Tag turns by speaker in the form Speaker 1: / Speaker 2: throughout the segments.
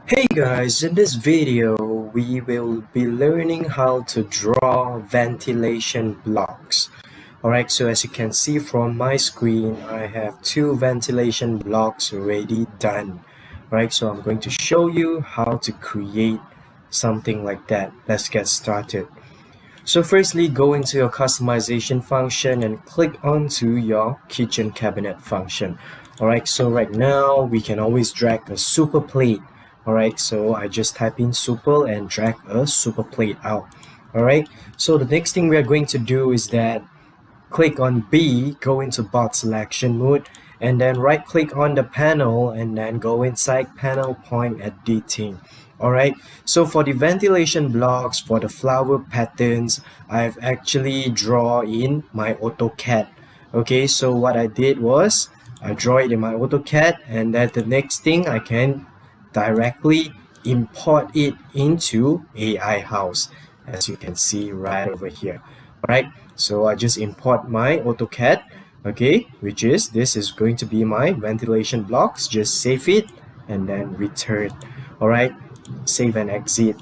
Speaker 1: Hey guys, in this video we will be learning how to draw ventilation blocks. Alright, so as you can see from my screen, I have two ventilation blocks already done. Alright, so I'm going to show you how to create something like that. Let's get started. So firstly, go into your customization function and click onto your kitchen cabinet function. Alright, so right now we can always drag a super plate. Alright, so I just type in super and drag a super plate out. Alright, so the next thing we are going to do is that click on B, go into box selection mode, and then right click on the panel and then go inside panel point editing. Alright, so for the ventilation blocks, for the flower patterns, I've actually draw in my AutoCAD. Okay, so what I did was I draw it in my AutoCAD, and then the next thing I can directly import it into AiHouse, as you can see right over here. Alright, so I just import my AutoCAD, okay, which is this is going to be my ventilation blocks. Just save it and then return. Alright, save and exit.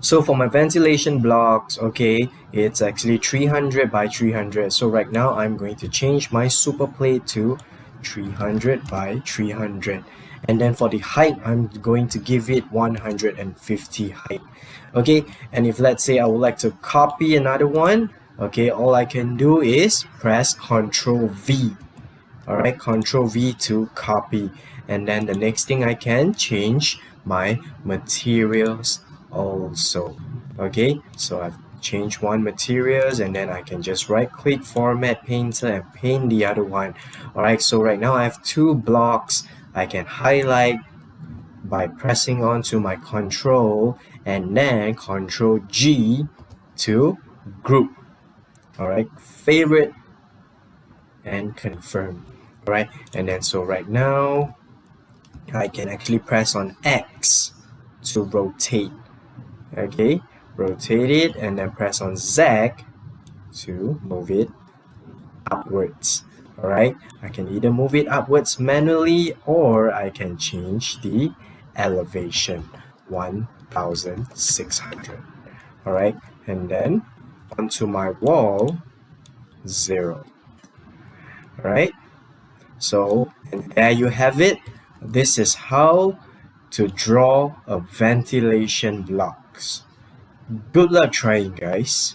Speaker 1: So for my ventilation blocks, okay, it's actually 300 by 300. So right now I'm going to change my super plate to 300 by 300. And then for the height, I'm going to give it 150 height. Okay, and if let's say I would like to copy another one, okay, all I can do is press Ctrl V. Alright, Ctrl V to copy. And then the next thing I can change my materials also. Okay, so I've changed one materials, and then I can just right click format painter and paint the other one. Alright, so right now I have two blocks. I can highlight by pressing onto my control and then Ctrl G to group. Alright, favorite and confirm. Alright, and then so right now I can actually press on X to rotate. Okay, rotate it, and then press on Z to move it upwards. Alright, I can either move it upwards manually, or I can change the elevation 1600. Alright, and then onto my wall 0. Alright, so and there you have it. This is how to draw a ventilation blocks. Good luck trying, guys.